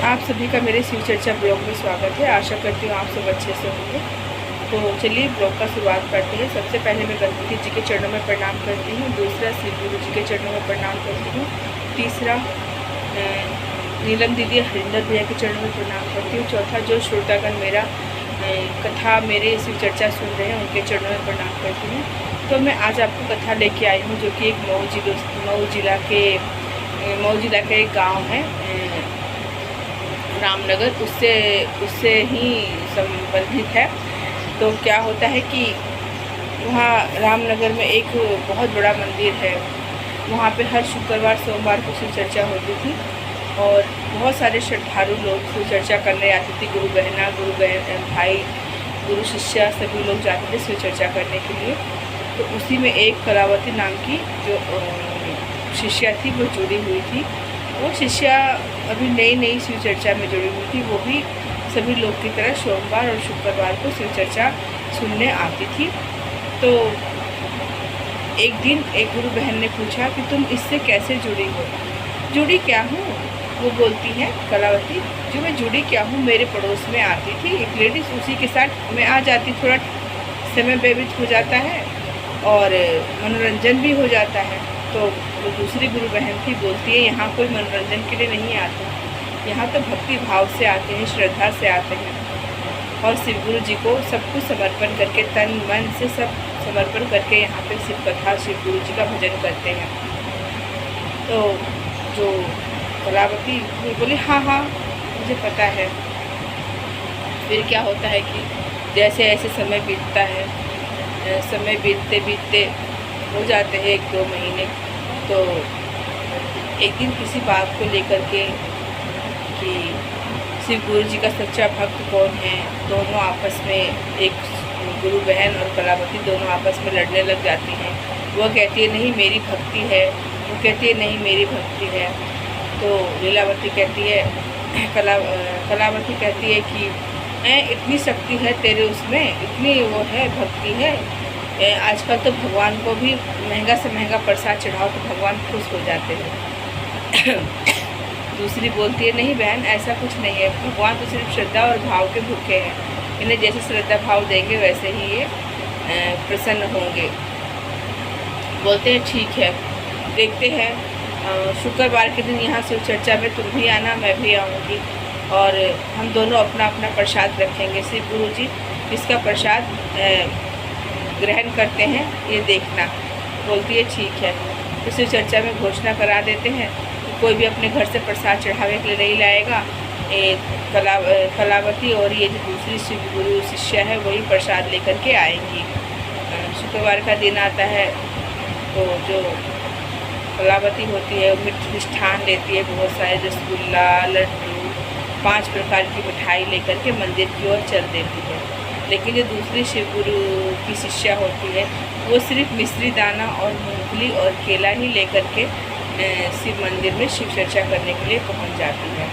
आप सभी का मेरे शिव चर्चा ब्लॉग में स्वागत है। आशा करती हूँ आप सब अच्छे से होंगे। तो चलिए ब्लॉग का शुरुआत करते हैं। सबसे पहले मैं गणपति जी के चरणों में प्रणाम करती हूँ। दूसरा शिव गुरु जी के चरणों में प्रणाम करती हूँ। तीसरा नीलम दीदी हरिंदर भैया के चरणों में प्रणाम करती हूँ। चौथा जो श्रोतागण मेरा कथा मेरे शिव चर्चा सुन रहे हैं उनके चरणों में प्रणाम करती हूँ। तो मैं आज आपको कथा लेके आई हूँ जो कि एक मऊ जिला के एक गाँव है रामनगर, उससे ही संबंधित है। तो क्या होता है कि वहाँ रामनगर में एक बहुत बड़ा मंदिर है। वहाँ पे हर शुक्रवार सोमवार को शिव चर्चा होती थी और बहुत सारे श्रद्धालु लोग शिव चर्चा करने आते थे। गुरु बहन भाई, गुरु शिष्या सभी लोग जाते थे शिव चर्चा करने के लिए। तो उसी में एक कलावती नाम की जो शिष्या थी वो जुड़ी हुई थी। वो शिष्या अभी नई शिव चर्चा में जुड़ी हुई थी। वो भी सभी लोग की तरह सोमवार और शुक्रवार को शिव चर्चा सुनने आती थी। तो एक दिन एक गुरु बहन ने पूछा कि तुम इससे कैसे जुड़ी हो? जुड़ी क्या हूँ? वो बोलती है कलावती, जो मैं जुड़ी क्या हूँ, मेरे पड़ोस में आती थी एक लेडीज़, उसी के साथ मैं आ जाती, थोड़ा समय व्यतीत हो जाता है और मनोरंजन भी हो जाता है। तो वो दूसरी गुरु बहन थी, बोलती है यहाँ कोई मनोरंजन के लिए नहीं आता, यहाँ तो भक्ति भाव से आते हैं, श्रद्धा से आते हैं और शिव गुरु जी को सब कुछ समर्पण करके, तन मन से सब समर्पण करके यहाँ पे शिव कथा, शिव गुरु जी का भजन करते हैं। तो जो कलावती बोली हाँ मुझे पता है। फिर क्या होता है कि जैसे ऐसे समय बीतता है, समय बीतते हो जाते हैं 1-2 महीने। तो एक दिन किसी बात को लेकर के कि शिव गुरु जी का सच्चा भक्त कौन है, दोनों आपस में, एक गुरु बहन और कलावती दोनों आपस में लड़ने लग जाती हैं। वो कहती है नहीं मेरी भक्ति है, वो कहती है नहीं मेरी भक्ति है। तो लीलावती कहती है, कलावती कहती है कि इतनी शक्ति है तेरे उसमें, इतनी वो है भक्ति है, आजकल तो भगवान को भी महंगा से महंगा प्रसाद चढ़ाओ तो भगवान खुश हो जाते हैं। दूसरी बोलती है नहीं बहन ऐसा कुछ नहीं है, भगवान तो सिर्फ श्रद्धा और भाव के भूखे हैं, इन्हें जैसे श्रद्धा भाव देंगे वैसे ही ये प्रसन्न होंगे। बोलते हैं ठीक है, देखते हैं शुक्रवार के दिन यहाँ शिव चर्चा में तुम भी आना, मैं भी आऊँगी और हम दोनों अपना अपना प्रसाद रखेंगे। शिव गुरु जी इसका प्रसाद ग्रहण करते हैं, ये देखना। बोलती है ठीक है। तो शिव चर्चा में घोषणा करा देते हैं कि कोई भी अपने घर से प्रसाद चढ़ावे के लिए नहीं लाएगा। कलावती और ये जो दूसरी शिव गुरु शिष्या है वही प्रसाद लेकर के आएंगी। शुक्रवार का दिन आता है तो जो कलावती होती है वो मिष्ठान लेती है, बहुत सारे रसगुल्ला, लड्डू, 5 प्रकार की मिठाई लेकर के मंदिर की ओर चल देती है। लेकिन जो दूसरी शिव गुरु की शिष्या होती है वो सिर्फ मिश्री दाना और मूंगफली और केला ही लेकर के शिव मंदिर में शिव चर्चा करने के लिए पहुंच जाती है।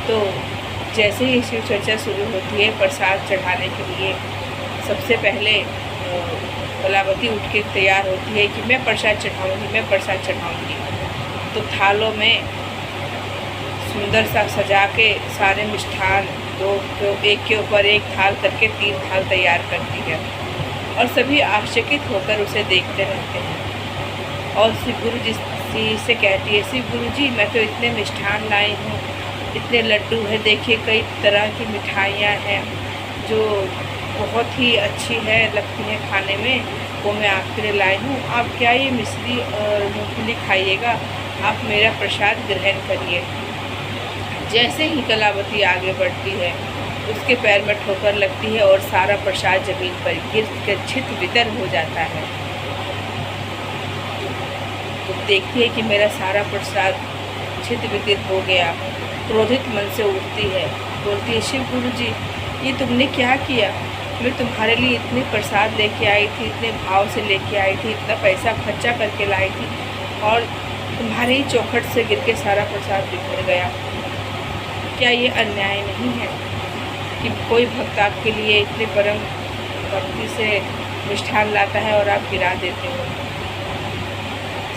तो जैसे ही शिव चर्चा शुरू होती है, प्रसाद चढ़ाने के लिए सबसे पहले कलावती उठ के तैयार होती है कि मैं प्रसाद चढ़ाऊँगी। तो थालों में सुंदर सा सजा के सारे मिष्ठान तो एक के ऊपर एक थाल करके 3 थाल तैयार करती है और सभी आश्चर्यचकित होकर उसे देखते रहते हैं। और शिव गुरु जी से कहती है, शिव गुरु जी मैं तो इतने मिष्ठान लाई हूँ, इतने लड्डू है, देखिए कई तरह की मिठाइयाँ हैं जो बहुत ही अच्छी है, लगती हैं खाने में, वो मैं आपके लिए लाई हूँ। आप क्या ये मिश्री और मूँगफली खाइएगा, आप मेरा प्रसाद ग्रहण करिए। जैसे ही कलावती आगे बढ़ती है उसके पैर में ठोकर लगती है और सारा प्रसाद जमीन पर गिर कर छित वितर हो जाता है। तो देखती है कि मेरा सारा प्रसाद छित वितर हो गया। क्रोधित मन से उठती है, बोलती है शिव गुरु जी ये तुमने क्या किया? मैं तुम्हारे लिए इतने प्रसाद लेके आई थी, इतने भाव से लेके आई थी, इतना पैसा खर्चा करके लाई थी और तुम्हारे ही चौखट से गिर के सारा प्रसाद बिखर गया। क्या ये अन्याय नहीं है कि कोई भक्त आपके लिए इतने परम भक्ति से मिष्ठान लाता है और आप गिरा देते हो?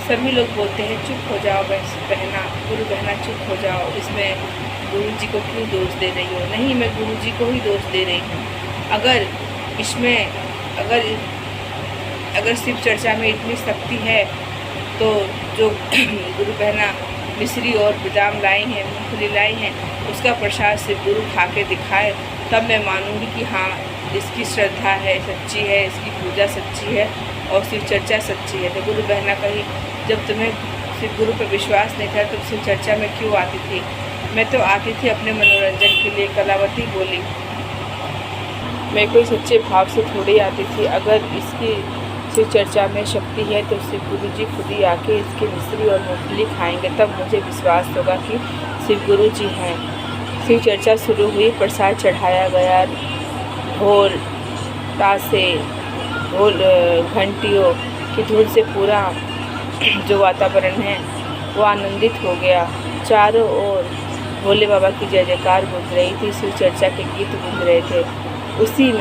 सभी लोग बोलते हैं चुप हो जाओ बहना, गुरु बहना चुप हो जाओ, इसमें गुरु जी को क्यों दोष दे रही हो। नहीं, मैं गुरु जी को ही दोष दे रही हूँ। अगर इसमें अगर शिव चर्चा में इतनी शक्ति है तो जो गुरु बहना मिश्री और बादाम लाई हैं, मूँगफली लाई हैं, उसका प्रसाद शिव गुरु खा के दिखाए, तब मैं मानूंगी कि हाँ, इसकी श्रद्धा है, सच्ची है, इसकी पूजा सच्ची है और शिव चर्चा सच्ची है। तो गुरु बहना कही, जब तुम्हें शिव गुरु पर विश्वास नहीं था तो शिव चर्चा में क्यों आती थी। मैं तो आती थी अपने मनोरंजन के लिए। कलावती बोली, मैं कोई सच्चे भाव से थोड़ी आती थी। अगर इसकी शिव चर्चा में शक्ति है तो शिव गुरु जी खुद ही आके इसकी मिश्री और मूँगफली खाएंगे, तब मुझे विश्वास होगा कि शिव गुरु जी हैं। शिव चर्चा शुरू हुई, प्रसाद चढ़ाया गया। ढोल ताशे, ढोल घंटियों की धुन से पूरा जो वातावरण है वो आनंदित हो गया। चारों ओर भोले बाबा की जय जयकार गूंज रही थी, शिव चर्चा के गीत गूंज रहे थे। उसी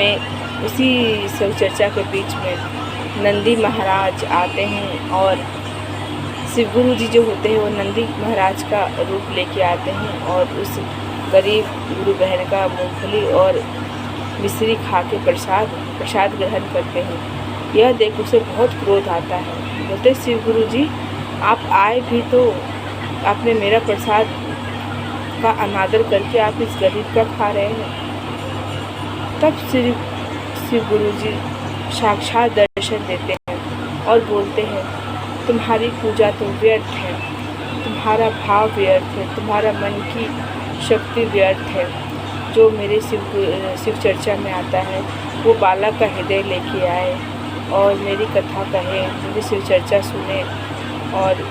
शिव चर्चा के बीच में नंदी महाराज आते हैं और शिव गुरु जी जो होते हैं वो नंदी महाराज का रूप लेके आते हैं और उस गरीब गुरु बहन का मूँगफली और मिश्री खा के प्रसाद ग्रहण करते हैं। यह देख उसे बहुत क्रोध आता है। बोलते, शिव गुरु जी आप आए भी तो आपने मेरा प्रसाद का अनादर करके आप इस गरीब का खा रहे हैं। तब शिव गुरु जी साक्षात दर्शन देते हैं और बोलते हैं, तुम्हारी पूजा तो व्यर्थ है, तुम्हारा भाव व्यर्थ है, तुम्हारा मन की शक्ति व्यर्थ है। जो मेरे शिव चर्चा में आता है वो बालक का हृदय लेके आए और मेरी कथा कहे, मेरी शिव चर्चा सुने और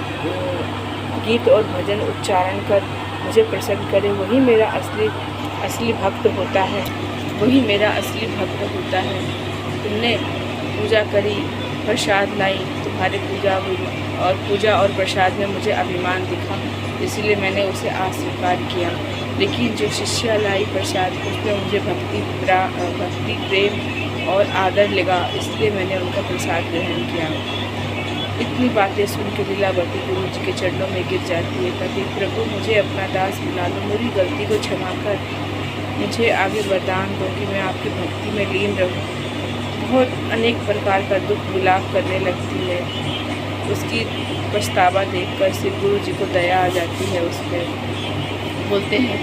गीत और भजन उच्चारण कर मुझे प्रसन्न करे, वही मेरा असली भक्त होता है, वही मेरा असली भक्त होता है। तुमने पूजा करी, प्रसाद लाई, तुम्हारी पूजा हुई और पूजा और प्रसाद में मुझे अभिमान दिखा, इसलिए मैंने उसे अस्वीकार किया। लेकिन जो शिष्या लाई प्रसाद, उसमें मुझे भक्ति प्रेम और आदर लगा, इसलिए मैंने उनका प्रसाद ग्रहण किया। इतनी बातें सुन के लीलावती गुरु जी के चरणों में गिर जाती है। कहती, प्रभु मुझे अपना दास बना लो, मेरी गलती को क्षमा कर मुझे आगे वरदान दो कि मैं आपकी भक्ति में लीन रहूं। बहुत अनेक प्रकार का दुख विलाप करने लगती है। उसकी पछतावा देखकर शिव गुरु जी को दया आ जाती है उस पर। बोलते हैं,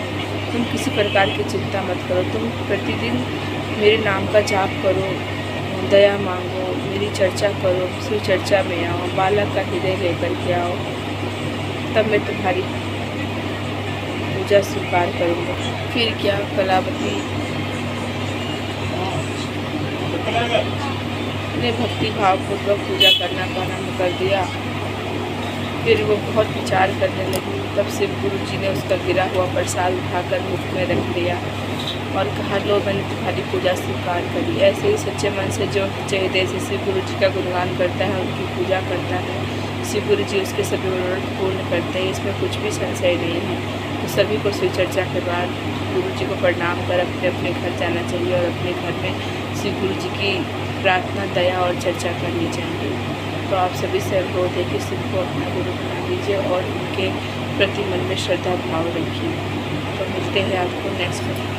तुम किसी प्रकार की चिंता मत करो, तुम प्रतिदिन मेरे नाम का जाप करो, दया मांगो, मेरी चर्चा करो, शिव चर्चा में आओ, बालक का हृदय लेकर के आओ, तब मैं तुम्हारी पूजा स्वीकार करूँगा। फिर क्या, कलावती ने भक्ति भावपूर्वक पूजा करना प्रारंभ कर दिया। फिर वो बहुत विचार करने लगी। तब शिव गुरु जी ने उसका गिरा हुआ प्रसाद उठाकर मुख में रख लिया और कहा, लो मैंने तुम्हारी पूजा स्वीकार करी। ऐसे ही सच्चे मन से जो हृदय से शिव गुरु जी का गुणगान करता है, उनकी पूजा करता है, शिव गुरु जी उसके सभी मनोरथ पूर्ण करते हैं, इसमें कुछ भी संशय नहीं है। तो सभी को शिव चर्चा के बाद गुरु जी को प्रणाम कर अपने अपने घर जाना चाहिए और अपने घर में शिव गुरु जी की प्रार्थना, दया और चर्चा करनी चाहिए। तो आप सभी से अनुरोध है कि शिव को अपना गुरु बना लीजिए और उनके प्रति मन में श्रद्धा भाव रखिए। तो मिलते हैं आपको नेक्स्ट में।